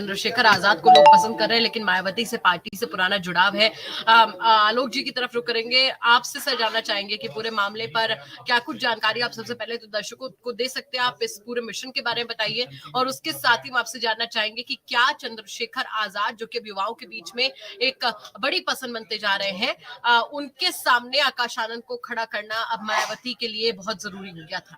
चंद्रशेखर आजाद को लोग पसंद कर रहे हैं, लेकिन मायावती से पार्टी से पुराना जुड़ाव है। आलोक जी की तरफ रुक करेंगे, आपसे सर जानना चाहेंगे कि पूरे मामले पर क्या कुछ जानकारी आप सबसे पहले तो दर्शकों को दे सकते हैं, आप इस पूरे मिशन के बारे में बताइए, और उसके साथ ही हम आपसे जानना चाहेंगे कि क्या चंद्रशेखर आजाद, जो कि युवाओं के बीच में एक बड़ी पसंद बनते जा रहे हैं, उनके सामने आकाश आनंद को खड़ा करना अब मायावती के लिए बहुत जरूरी हो गया था।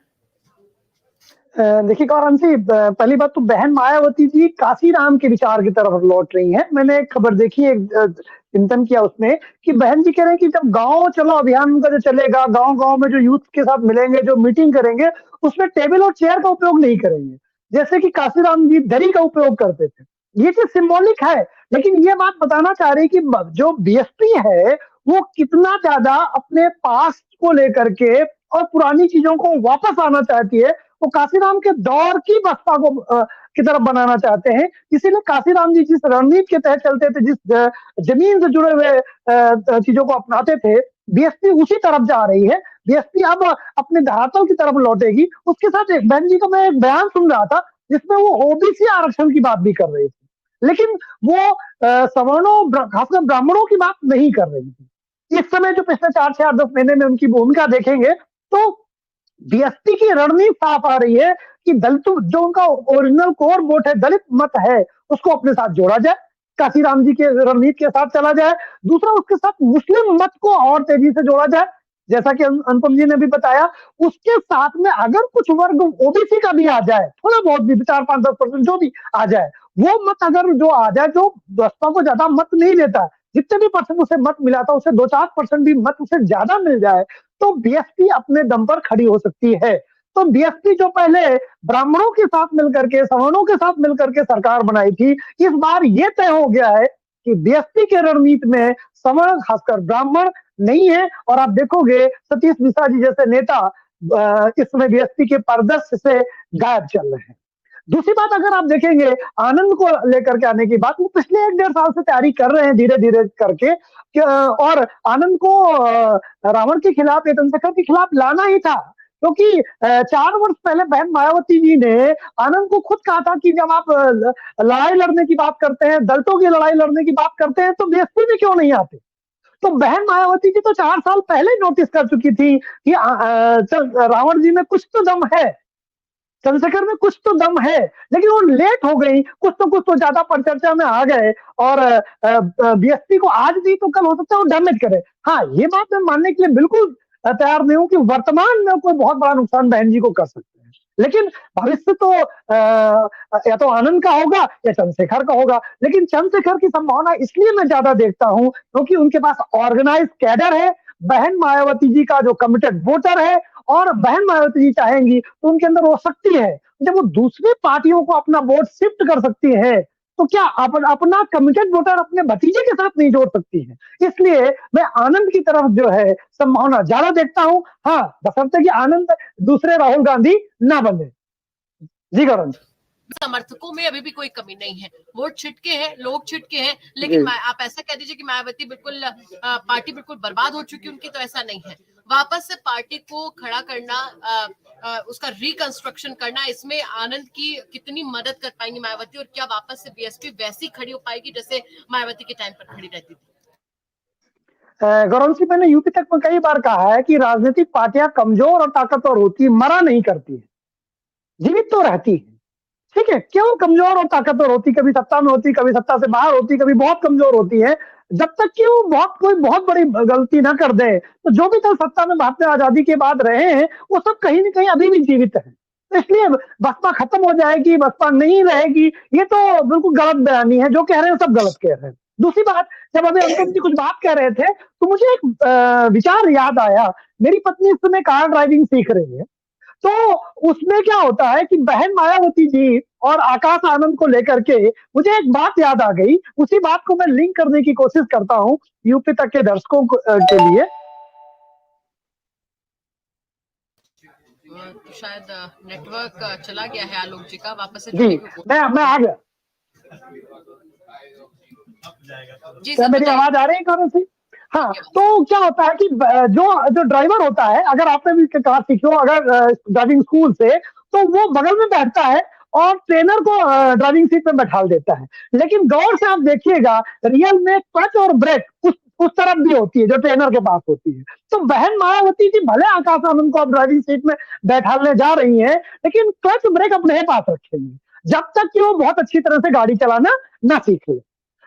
देखिए गौरव जी, पहली बात तो बहन मायावती जी काशीराम के विचार की तरफ लौट रही हैं। मैंने एक खबर देखी, एक चिंतन किया उसमें कि बहन जी कह रहे हैं कि जब गांव चलो अभियान उनका जो चलेगा, गांव गांव में जो यूथ के साथ मिलेंगे, जो मीटिंग करेंगे, उसमें टेबल और चेयर का उपयोग नहीं करेंगे, जैसे कि काशीराम जी दरी का उपयोग करते थे। ये चीज सिंबॉलिक है, लेकिन ये बात बताना चाह रही कि जो बीएसपी है वो कितना ज्यादा अपने पास्ट को लेकर के और पुरानी चीजों को वापस आना चाहती है। वो काशीराम के दौर की बसपा को की तरफ बनाना चाहते हैं। इसीलिए काशीराम जी जिस रणनीति के तहत चलते थे, जिस जमीन से जुड़े हुए चीजों को अपनाते थे, बीएसपी उसी तरफ जा रही है। बीएसपी अब अपने धरातल की तरफ लौटेगी। उसके साथ एक बहन जी का मैं एक बयान सुन रहा था जिसमें वो ओबीसी आरक्षण की बात भी कर रही थी, लेकिन वो सवर्णों खासकर ब्राह्मणों की बात नहीं कर रही थी। इस समय जो पिछले 4 से 10 महीने में उनकी भूमिका देखेंगे तो बीएसपी की रणनीति साफ आ रही है कि दलित जो उनका ओरिजिनल कोर वोट है, दलित मत है, उसको अपने साथ जोड़ा जाए, काशीराम जी के रणनीति के साथ चला जाए। दूसरा, उसके साथ मुस्लिम मत को और तेजी से जोड़ा जाए, जैसा कि अनुपम जी ने भी बताया। उसके साथ में अगर कुछ वर्ग ओबीसी का भी आ जाए, थोड़ा बहुत भी 4-5-10% जो भी आ जाए, वो मत अगर जो आ जाए, जो बसपा को ज्यादा मत नहीं देता, जितने भी परसेंट उसे मत मिला था, उसे 2-4% भी मत उसे ज्यादा मिल जाए, तो बीएसपी अपने दम पर खड़ी हो सकती है। तो बीएसपी जो पहले ब्राह्मणों के साथ मिलकर के, सवर्णों के साथ मिलकर के सरकार बनाई थी, इस बार ये तय हो गया है कि बीएसपी के रणनीति में सवर्ण खासकर ब्राह्मण नहीं है। और आप देखोगे सतीश मिश्रा जी जैसे नेता इस समय बीएसपी के परिदृश्य से गायब चल रहे हैं। दूसरी बात, अगर आप देखेंगे आनंद को लेकर के आने की बात, वो पिछले 1-1.5 साल से तैयारी कर रहे हैं धीरे धीरे करके, और आनंद को रावण के खिलाफ, चंद्रशेखर के खिलाफ लाना ही था, क्योंकि 4 वर्ष पहले बहन मायावती जी ने आनंद को खुद कहा था कि जब आप लड़ाई लड़ने की बात करते हैं, दलितों की लड़ाई लड़ने की बात करते हैं, तो बीएसपी में क्यों नहीं आते। तो बहन मायावती जी तो 4 साल पहले नोटिस कर चुकी थी कि रावण जी में कुछ तो दम है, चंद्रशेखर में कुछ तो दम है, लेकिन वो लेट हो गई, कुछ तो ज्यादा परिचर्चा में आ गए, और बीएसपी को आज नहीं तो कल हो सकता है वो डैमेज करे। हाँ, ये बात मैं मानने के लिए बिल्कुल तैयार नहीं हूं कि वर्तमान में कोई बहुत बड़ा नुकसान बहन जी को कर सकते हैं, लेकिन भविष्य तो या तो आनंद का होगा या चंद्रशेखर का होगा। लेकिन चंद्रशेखर की संभावना इसलिए मैं ज्यादा देखता हूं क्योंकि उनके पास ऑर्गेनाइज कैडर है, बहन मायावती जी का जो कमिटेड वोटर है, और बहन मायावती जी चाहेंगी तो उनके अंदर वो शक्ति है। जब वो दूसरी पार्टियों को अपना वोट शिफ्ट कर सकती है, तो क्या अपना कमिटेड वोटर अपने भतीजे के साथ नहीं जोड़ सकती है। इसलिए मैं आनंद की तरफ जो है संभावना ज्यादा देखता हूं। हाँ, बशर्ते कि आनंद दूसरे राहुल गांधी ना बने। जी गौरव, समर्थकों में अभी भी कोई कमी नहीं है, वोट छिटके हैं, लोग छिटके हैं, लेकिन आप ऐसा कह दीजिए कि मायावती बिल्कुल पार्टी बिल्कुल बर्बाद हो चुकी उनकी, तो ऐसा नहीं है। वापस से पार्टी को खड़ा करना, उसका रिकंस्ट्रक्शन करना, इसमें आनंद की कितनी मदद कर पाएंगी मायावती, और क्या वापस से बीएसपी वैसी खड़ी हो पाएगी जैसे मायावती के टाइम पर खड़ी रहती थी। गौरव जी, मैंने यूपी तक में कई बार कहा है कि राजनीतिक पार्टियां कमजोर और ताकतवर होती है, मरा नहीं करती है, जीवित तो रहती है। ठीक है, क्यों कमजोर और ताकतवर होती, कभी सत्ता में होती, कभी सत्ता से बाहर होती, कभी बहुत कमजोर होती है, जब तक कि वो कोई बहुत बड़ी गलती ना कर दे। तो जो भी कल सत्ता में भारतीय आजादी के बाद रहे हैं, वो सब कहीं ना कहीं अभी भी जीवित है। तो इसलिए बसपा खत्म हो जाएगी, बसपा नहीं रहेगी, ये तो बिल्कुल गलत बयानी है। जो कह रहे हैं सब गलत कह रहे हैं। दूसरी बात, जब अभी अनुपम जी कुछ बात कह रहे थे तो मुझे एक विचार याद आया। मेरी पत्नी इस समय कार ड्राइविंग सीख रही है, तो उसमें क्या होता है कि बहन मायावती जी और आकाश आनंद को लेकर के मुझे एक बात याद आ गई। उसी बात को मैं लिंक करने की कोशिश करता हूं यूपी तक के दर्शकों के लिए। तो शायद नेटवर्क चला गया है आलोक जी का, वापस से जी, मैं आ गया। जी, क्या मेरी आवाज आ रही है कौन सी? हाँ, तो क्या होता है कि जो ड्राइवर होता है, अगर आपने भी कार सीखी हो, अगर ड्राइविंग स्कूल से, तो वो बगल में बैठता है और ट्रेनर को ड्राइविंग सीट में बैठा देता है। लेकिन गौर से आप देखिएगा, रियल में क्लच और ब्रेक उस तरफ भी होती है जो ट्रेनर के पास होती है। तो बहन मायावती जी भले आकाश आनंद को आप ड्राइविंग सीट में बैठाने जा रही हैं, लेकिन क्लच ब्रेक अपने ही पास रखेंगी जब तक कि वो बहुत अच्छी तरह से गाड़ी चलाना ना सीख ले।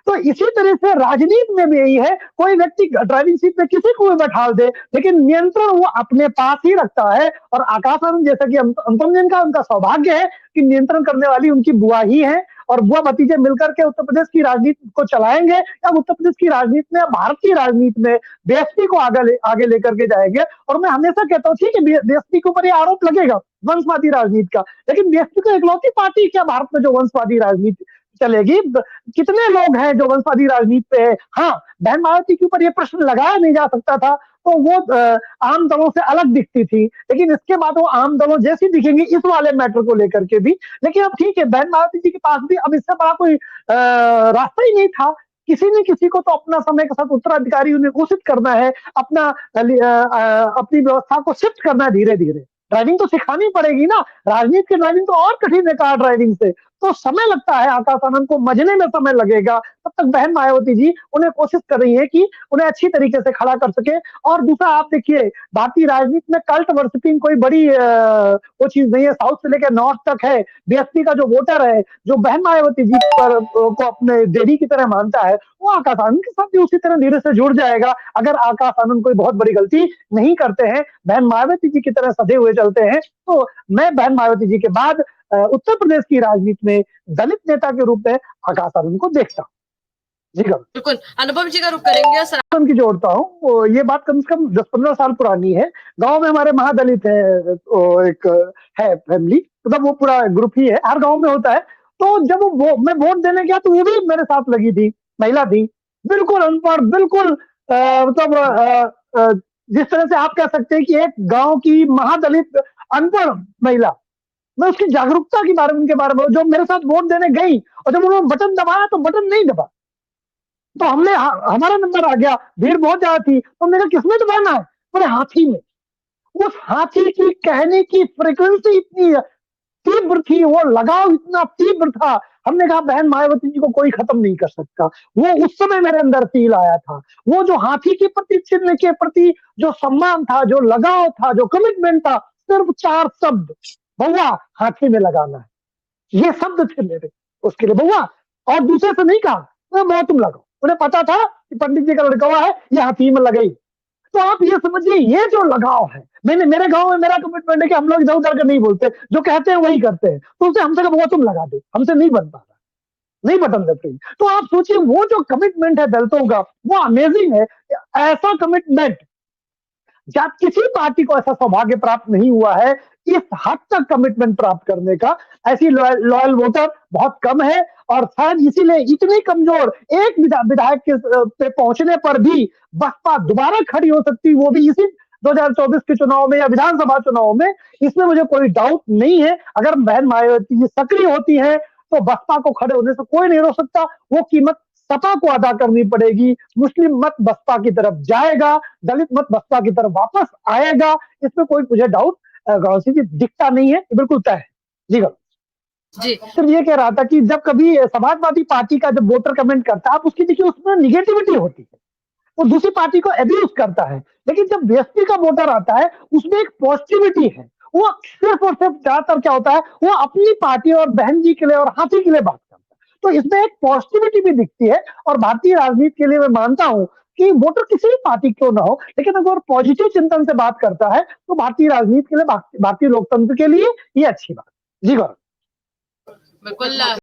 तो इसी तरह से राजनीति में भी यही है, कोई व्यक्ति ड्राइविंग सीट पे किसी को भी बैठा दे, लेकिन नियंत्रण वो अपने पास ही रखता है। और आकाश आनंद जैसा कि अनुपम जैन का उनका सौभाग्य है कि नियंत्रण करने वाली उनकी बुआ ही है, और बुआ भतीजे मिलकर के उत्तर प्रदेश की राजनीति को चलाएंगे, या उत्तर प्रदेश की राजनीति में, भारत की राजनीति में बीएसपी को आगे लेकर के जाएंगे। और मैं हमेशा कहता हूँ, ठीक है बीएसपी के ऊपर ये आरोप लगेगा वंशवादी राजनीति का, लेकिन बीएसपी को इकलौती पार्टी क्या भारत में जो वंशवादी राजनीति चलेगी? कितने लोग हैं जो वंशवादी राजनीति पे है? हाँ, बहन मायावती के ऊपर ये प्रश्न लगाया नहीं जा सकता था, तो वो आम दलों से अलग दिखती थी, लेकिन इसके बाद वो आम दलों जैसी दिखेंगी इस वाले मैटर को लेकर के भी। लेकिन अब ठीक है, बहन मायावती जी के पास भी अब इससे बड़ा कोई रास्ता ही नहीं था। किसी न किसी को तो अपना समय के साथ उत्तराधिकारी उन्हें घोषित करना है, अपनी व्यवस्था को शिफ्ट करना है धीरे धीरे। ड्राइविंग तो सिखानी पड़ेगी ना, राजनीति की ड्राइविंग तो और कठिन है कार ड्राइविंग से, तो समय लगता है। आकाश आनंद को मजने में समय लगेगा, तब तक बहन मायावती जी उन्हें कोशिश कर रही है कि उन्हें अच्छी तरीके से खड़ा कर सके। और दूसरा, आप देखिए, भारतीय राजनीति में कल्ट वर्शिपिंग कोई बड़ी वो चीज नहीं है। साउथ से लेकर नॉर्थ तक है, बीएसपी का जो वोटर है, जो बहन मायावती जी पर को अपने देवी की तरह मानता है, वो आकाश आनंद के साथ भी उसी तरह धीरे से जुड़ जाएगा, अगर आकाश आनंद कोई बहुत बड़ी गलती नहीं करते हैं, बहन मायावती जी की तरह सधे हुए चलते हैं। तो मैं बहन मायावती जी के बाद उत्तर प्रदेश की राजनीति में दलित नेता के रूप में आकाश आनंद को देखता हूँ। जी बिल्कुल, अनुपम जी का रुख करेंगे सर। की जोड़ता हूँ, ये बात कम से कम 10-15 साल पुरानी है। गांव में हमारे महादलित है, एक है फैमिली, मतलब वो पूरा ग्रुप ही है, हर गांव में होता है। तो जब मैं वोट देने गया तो वो भी मेरे साथ लगी थी, महिला थी, बिल्कुल अनपढ़, बिल्कुल मतलब जिस तरह से आप कह सकते हैं कि एक गांव की महादलित अनपढ़ महिला, मैं उसकी जागरूकता के बारे में, उनके बारे में, जो मेरे साथ वोट देने गई, और जब उन्होंने बटन दबाया तो बटन नहीं दबा, तो हमारा नंबर आ गया, भीड़ बहुत ज्यादा थी, तो मैंने किसमें दबाना है? बोले हाथी में। उस हाथी की कहने की फ्रीक्वेंसी इतनी तीव्र थी, वो लगाव इतना तीव्र था, हमने कहा बहन मायावती जी को कोई खत्म नहीं कर सकता। वो उस समय मेरे अंदर फील आया था, वो जो हाथी के प्रति, चिन्ह के प्रति जो सम्मान था, जो लगाव था, जो कमिटमेंट था, सिर्फ 4 शब्द, बउआ हाथी में लगाना है, ये शब्द थे मेरे उसके लिए, बउआ। और दूसरे से नहीं कहा बउआ तुम लगाओ, उन्हें पता था कि पंडित जी का लड़का हुआ है, ये हाथी में लगेगी। तो आप ये समझिए, ये जो लगाव है, मेरे गांव में मेरा कमिटमेंट है कि हम लोग इधर उधर का नहीं बोलते, जो कहते हैं वही करते हैं। तो उसे हमसे कहा तुम लगा दो, हमसे नहीं बन पा रहा, नहीं बटन देते। तो आप सोचिए, वो जो कमिटमेंट है दलितों का, वो अमेजिंग है। ऐसा कमिटमेंट जब किसी पार्टी को ऐसा सौभाग्य प्राप्त नहीं हुआ है, इस हद तक कमिटमेंट प्राप्त करने का। ऐसी लॉयल वोटर बहुत कम है, और शायद इसीलिए इतनी कमजोर एक विधायक के पे पहुंचने पर भी बसपा दोबारा खड़ी हो सकती, वो भी इसी 2024 के चुनाव में या विधानसभा चुनाव में, इसमें मुझे कोई डाउट नहीं है। अगर बहन मायावती जी सक्रिय होती है तो बसपा को खड़े होने से कोई नहीं रोक सकता। वो कीमत सपा को अदा करनी पड़ेगी। मुस्लिम मत बसपा की तरफ जाएगा, दलित मत बसपा की तरफ वापस आएगा, इसमें कोई मुझे डाउट गौसी जी दिखता नहीं है, बिल्कुल तय है। जी जी, सिर्फ ये कह रहा था कि जब कभी समाजवादी पार्टी का जब वोटर कमेंट करता है, आप उसकी देखिए, उसमें निगेटिविटी होती है, वो दूसरी पार्टी को एब्यूज करता है। लेकिन जब बीएसपी का वोटर आता है, उसमें एक पॉजिटिविटी है। वो सिर्फ और सिर्फ ज्यादातर क्या होता है, वो अपनी पार्टी और बहन जी के लिए और हाथी के लिए बात करता है। तो इसमें एक पॉजिटिविटी भी दिखती है। और भारतीय राजनीति के लिए मैं मानता हूं कि वोटर किसी भी पार्टी क्यों ना हो, लेकिन अगर पॉजिटिव चिंतन से बात करता है तो भारतीय राजनीति के लिए, भारतीय लोकतंत्र के लिए ये अच्छी बात। जी गौरव। बिल्कुल।